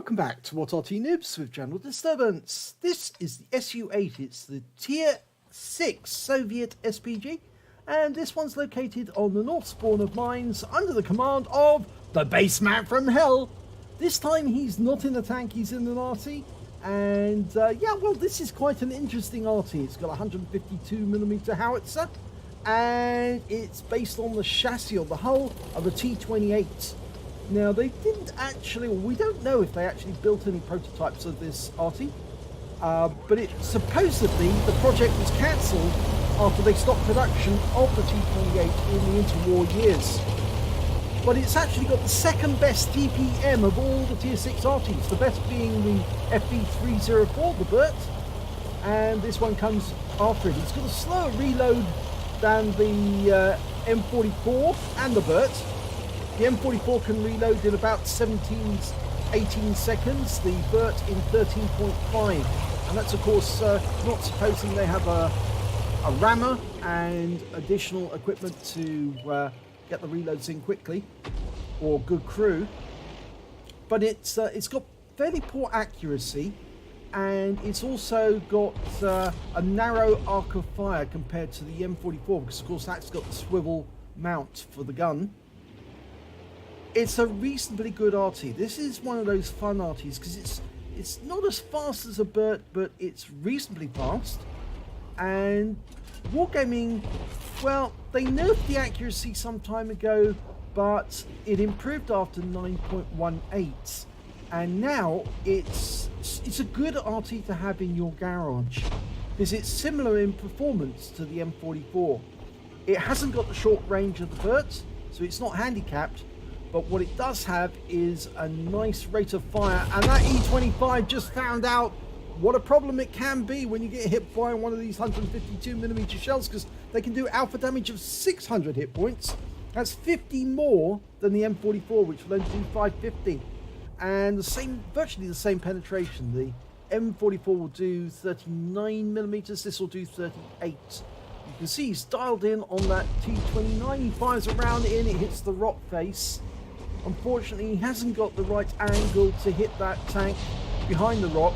Welcome back to What Arty Noobs with General Disturbance. This is the SU-8, it's the Tier 6 Soviet SPG, and this one's located on the north spawn of mines under the command of the Bassman from Hell. This time he's not in a tank, he's in an Arty, and yeah, well, this is quite an interesting Arty. It's got a 152mm howitzer, and it's based on the chassis or the hull of a T-28. Now, they didn't actually, or we don't know if they actually built any prototypes of this Arty, but it supposedly the project was cancelled after they stopped production of the T-28 in the interwar years. But it's actually got the second best TPM of all the Tier 6 Artys, the best being the FV304, the Burt, and this one comes after it. It's got a slower reload than the M44 and the Burt. The M44 can reload in about 18 seconds, the Burt in 13.5. And that's, of course, not supposing they have a rammer and additional equipment to get the reloads in quickly, or good crew. But it's got fairly poor accuracy, and it's also got a narrow arc of fire compared to the M44, because, of course, that's got the swivel mount for the gun. It's a reasonably good Arty. This is one of those fun Artys because it's not as fast as a Burt, but it's reasonably fast. And Wargaming, well, they nerfed the accuracy some time ago, but it improved after 9.18, and now it's a good Arty to have in your garage because it's similar in performance to the M44. It hasn't got the short range of the Burt, so it's not handicapped. But what it does have is a nice rate of fire, and that E25 just found out what a problem it can be when you get hit by one of these 152mm shells, because they can do alpha damage of 600 hit points. That's 50 more than the M44, which will only do 550, and virtually the same penetration. The M44 will do 39mm, this will do 38. You can see he's dialed in on that T29. He fires a round in, it hits the rock face. Unfortunately, he hasn't got the right angle to hit that tank behind the rock,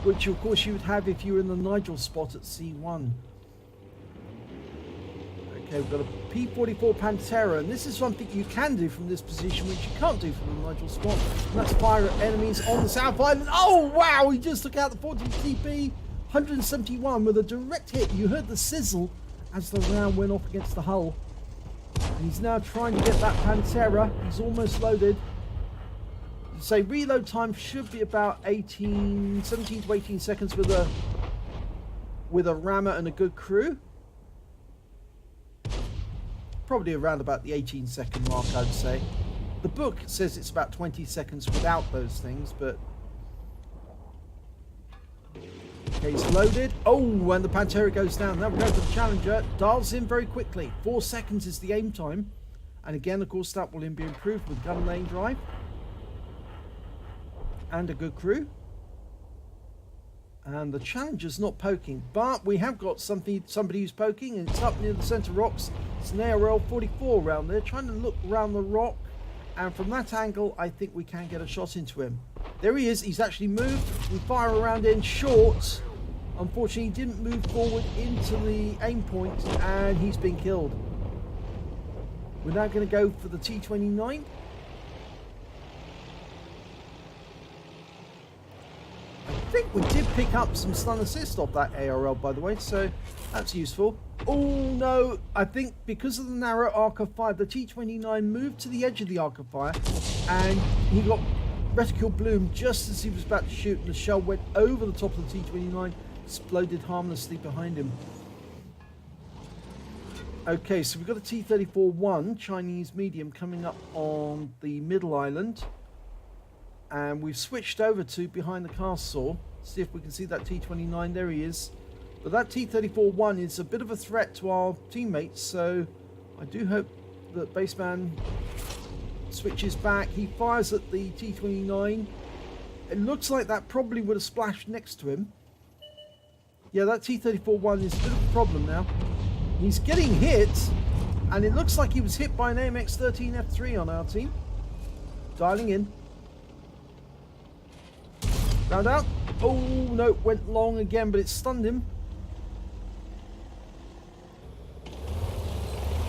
which of course you would have if you were in the Nigel spot at C1. Okay, we've got a P44 Pantera, and this is something you can do from this position, which you can't do from the Nigel spot. And that's fire at enemies on the South Island. Oh wow, he just took out the 40 TP, 171 with a direct hit. You heard the sizzle as the round went off against the hull. And he's now trying to get that Pantera. He's almost loaded. So reload time should be about 17 to 18 seconds with a rammer and a good crew. Probably around about the 18-second mark, I'd say. The book says it's about 20 seconds without those things, but... Okay, he's loaded. Oh, and the Pantera goes down. Now we're going to the Challenger. Dials in very quickly. 4 seconds is the aim time. And again, of course, that will be improved with gun lane drive. And a good crew. And the Challenger's not poking. But we have got somebody who's poking, and it's up near the centre rocks. It's an ARL 44 round there, trying to look around the rock. And from that angle, I think we can get a shot into him. There he is. He's actually moved. We fire around in short. Unfortunately, he didn't move forward into the aim point, and he's been killed. We're now going to go for the T29. I think we did pick up some stun assist off that ARL, by the way, so that's useful. Oh no, I think because of the narrow arc of fire, the T29 moved to the edge of the arc of fire, and he got reticule bloom just as he was about to shoot, and the shell went over the top of the T29, exploded harmlessly behind him. Okay, so we've got a T-34-1 Chinese medium coming up on the middle island, and we've switched over to behind the castle. See if we can see that T-29. There he is. But that T-34-1 is a bit of a threat to our teammates, so I do hope that Bassman switches back. He fires at the T-29. It looks like that probably would have splashed next to him. Yeah, that T-34-1 is a bit of a problem now. He's getting hit, and it looks like he was hit by an AMX-13 F3 on our team. Dialing in. Round out. Oh, no, went long again, but it stunned him.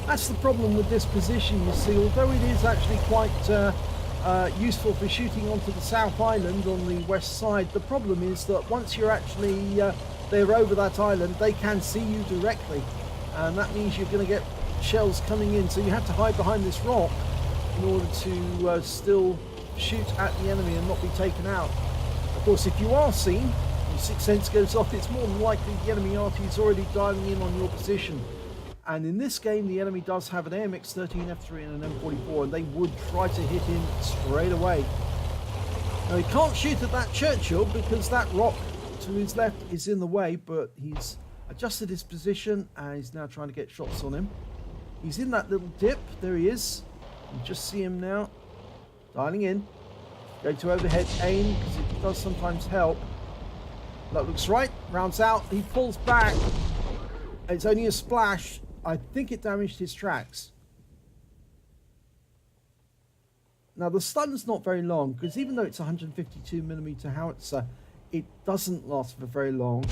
That's the problem with this position, you see. Although it is actually quite useful for shooting onto the South Island on the west side, the problem is that once you're actually they're over that island, they can see you directly. And that means you're going to get shells coming in. So you have to hide behind this rock in order to still shoot at the enemy and not be taken out. Of course, if you are seen, your sixth sense goes off, it's more than likely the enemy Arty is already dialing in on your position. And in this game, the enemy does have an AMX-13F3 and an M44, and they would try to hit him straight away. Now, he can't shoot at that Churchill because that rock to his left is in the way, but he's adjusted his position and he's now trying to get shots on him. He's in that little dip. There he is. You just see him now. Dialing in. Go to overhead aim because it does sometimes help. That looks right. Rounds out. He pulls back. It's only a splash. I think it damaged his tracks. Now the stun's not very long because even though it's a 152mm howitzer, it doesn't last for very long.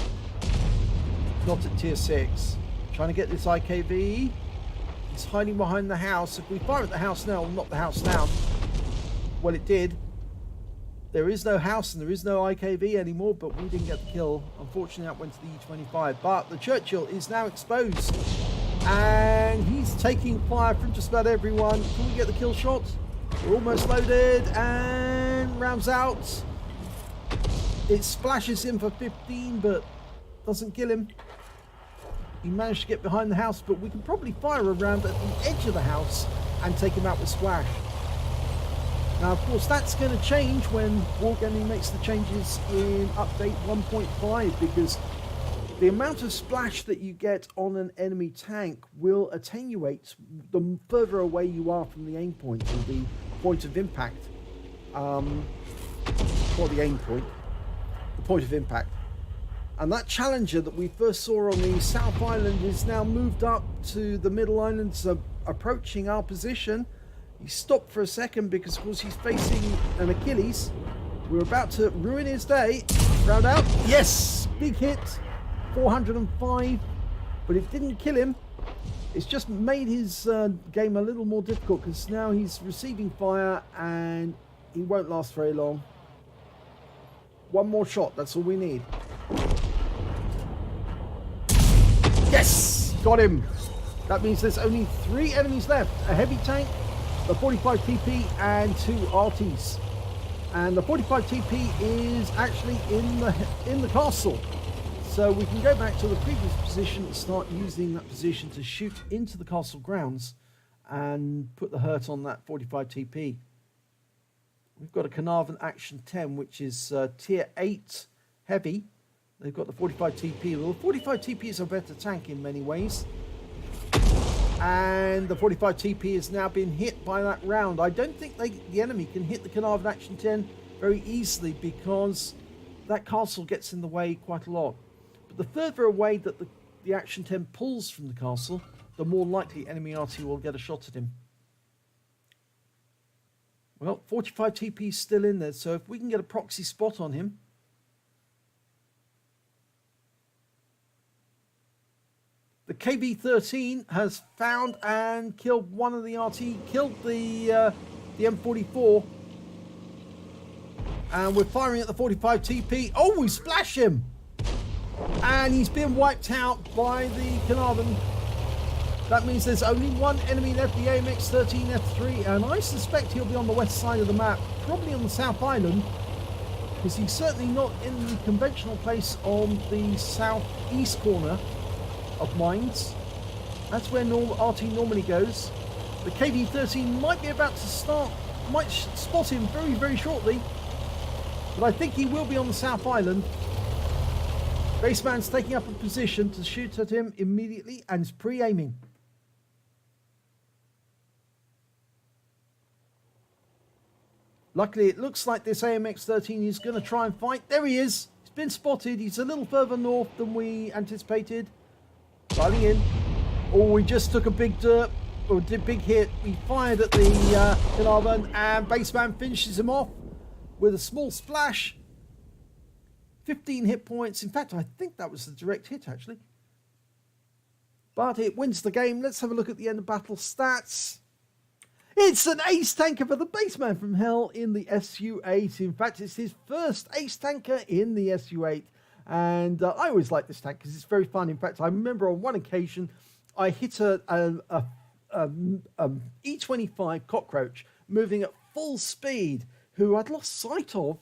Not at tier 6. Trying to get this IKV. It's hiding behind the house. If we fire at the house now, we'll knock the house down. Well, it did. There is no house and there is no IKV anymore, but we didn't get the kill. Unfortunately, that went to the E25. But the Churchill is now exposed. And he's taking fire from just about everyone. Can we get the kill shot? We're almost loaded. And rounds out. It splashes him for 15, but doesn't kill him. He managed to get behind the house, but we can probably fire a round at the edge of the house and take him out with splash. Now, of course, that's going to change when Wargaming makes the changes in update 1.5, because the amount of splash that you get on an enemy tank will attenuate the further away you are from the aim point, or the point of impact. Or the aim point. The point of impact. And that Challenger that we first saw on the South Island is now moved up to the Middle Island, so approaching our position. He stopped for a second because, of course, he's facing an Achilles. We're about to ruin his day. Round out. Yes! Big hit. 405. But it didn't kill him. It's just made his game a little more difficult because now he's receiving fire and he won't last very long. One more shot. That's all we need. Yes! Got him. That means there's only 3 enemies left. A heavy tank, the 45 TP, and 2 Artys. And the 45 TP is actually in the castle. So we can go back to the previous position and start using that position to shoot into the castle grounds and put the hurt on that 45 TP. We've got a Carnarvon Action 10, which is tier 8 heavy. They've got the 45 TP. Well, the 45 TP is a better tank in many ways. And the 45 TP has now been hit by that round. I don't think the enemy can hit the Carnarvon Action 10 very easily because that castle gets in the way quite a lot. But the further away that the Action 10 pulls from the castle, the more likely enemy Arty will get a shot at him. Well, 45 TP is still in there, so if we can get a proxy spot on him. The KV-13 has found and killed one of the RT, killed the M44. And we're firing at the 45 TP. Oh, we splash him! And he's been wiped out by the Carnarvon. That means there's only one enemy left, the AMX-13F3, and I suspect he'll be on the west side of the map, probably on the South Island, because he's certainly not in the conventional place on the southeast corner of mines. That's where Arty normally goes. The KV-13 might be about to start, might spot him very, very shortly, but I think he will be on the South Island. Baseman's taking up a position to shoot at him immediately and is pre-aiming. Luckily, it looks like this AMX-13 is going to try and fight. There he is. He's been spotted. He's a little further north than we anticipated. Dialing in. Oh, we just took a big big hit. We fired at the Carnarvon, and Baseman finishes him off with a small splash. 15 hit points. In fact, I think that was the direct hit, actually. But it wins the game. Let's have a look at the end of battle stats. It's an ace tanker for the BassmanFromHell in the SU-8. In fact, it's his first ace tanker in the SU-8. And I always like this tank because it's very fun. In fact, I remember on one occasion, I hit a E25 cockroach moving at full speed, who I'd lost sight of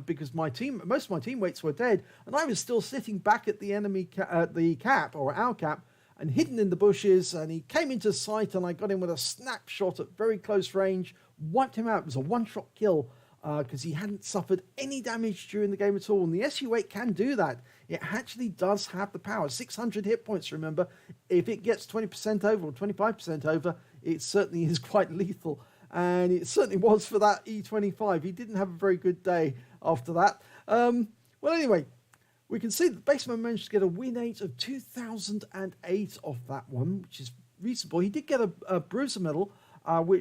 because most of my teammates were dead, and I was still sitting back at the enemy the cap, or our cap, and hidden in the bushes, and he came into sight, and I got him with a snapshot at very close range, wiped him out. It was a one-shot kill because he hadn't suffered any damage during the game at all, and the SU-8 can do that. It actually does have the power. 600 hit points, remember. If it gets 20% over or 25% over, it certainly is quite lethal. And it certainly was for that E25. He didn't have a very good day after that. Well, anyway, we can see that Bassman managed to get a win rate of 2008 off that one, which is reasonable. He did get a bruiser medal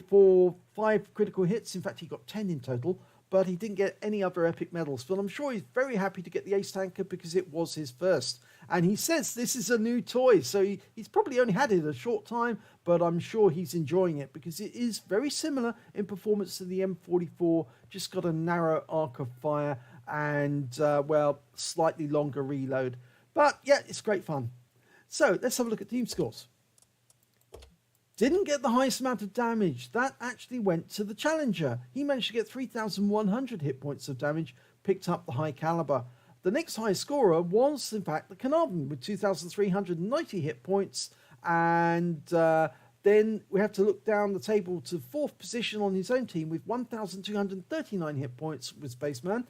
for 5 critical hits. In fact, he got 10 in total, but he didn't get any other epic medals. But I'm sure he's very happy to get the ace tanker because it was his first. And he says this is a new toy, so he's probably only had it a short time, but I'm sure he's enjoying it because it is very similar in performance to the M44, just got a narrow arc of fire and, well, slightly longer reload. But, yeah, it's great fun. So, let's have a look at team scores. Didn't get the highest amount of damage. That actually went to the challenger. He managed to get 3,100 hit points of damage, picked up the high caliber. The next highest scorer was, in fact, the Carnarvon with 2,390 hit points. And then we have to look down the table to 4th position on his own team with 1,239 hit points with Bassman.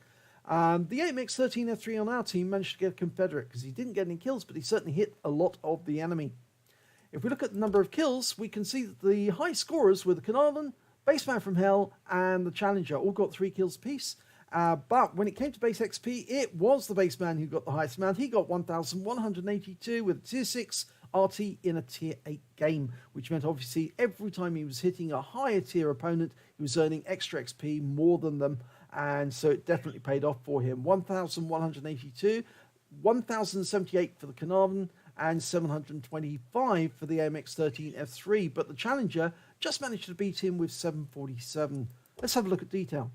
The AMX13F3 on our team managed to get a Confederate because he didn't get any kills, but he certainly hit a lot of the enemy. If we look at the number of kills, we can see that the high scorers were the Carnarvon, BassmanFromHell, and the Challenger. All got 3 kills apiece. But when it came to base XP, it was the Bassman who got the highest amount. He got 1,182 with a tier 6 Arty in a tier 8 game, which meant obviously every time he was hitting a higher tier opponent, he was earning extra XP more than them. And so it definitely paid off for him. 1,182, 1,078 for the Carnarvon, and 725 for the AMX13F3. But the Challenger just managed to beat him with 747. Let's have a look at detail.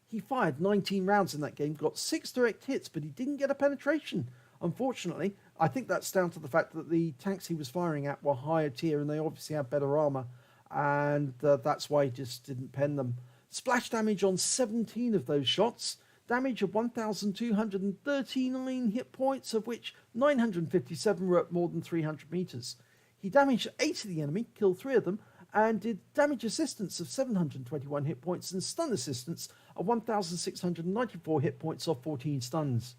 He fired 19 rounds in that game, got 6 direct hits, but he didn't get a penetration. Unfortunately, I think that's down to the fact that the tanks he was firing at were higher tier and they obviously have better armor. And that's why he just didn't pen them. Splash damage on 17 of those shots. Damage of 1,239 hit points, of which 957 were at more than 300 meters. He damaged 8 of the enemy, killed 3 of them, and did damage assistance of 721 hit points and stun assistance of 1,694 hit points off 14 stuns.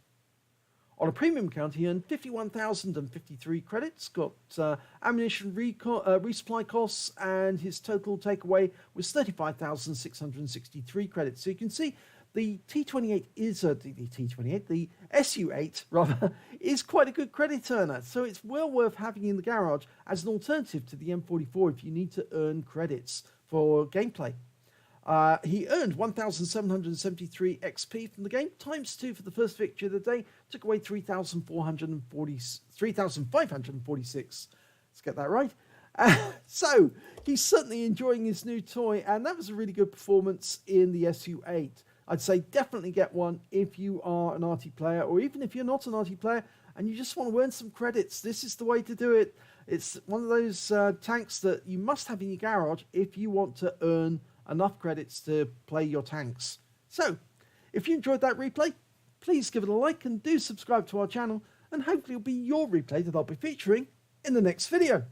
On a premium account, he earned 51,053 credits, got ammunition resupply costs, and his total takeaway was 35,663 credits. So you can see the T28 is the T28, the SU-8 rather, is quite a good credit earner. So it's well worth having in the garage as an alternative to the M44 if you need to earn credits for gameplay. He earned 1,773 XP from the game, times 2 for the first victory of the day, took away 3,546. Let's get that right. So he's certainly enjoying his new toy, and that was a really good performance in the SU-8. I'd say definitely get one if you are an Arty player, or even if you're not an Arty player and you just want to earn some credits. This is the way to do it. It's one of those tanks that you must have in your garage if you want to earn enough credits to play your tanks. So, if you enjoyed that replay, please give it a like and do subscribe to our channel, and hopefully it'll be your replay that I'll be featuring in the next video.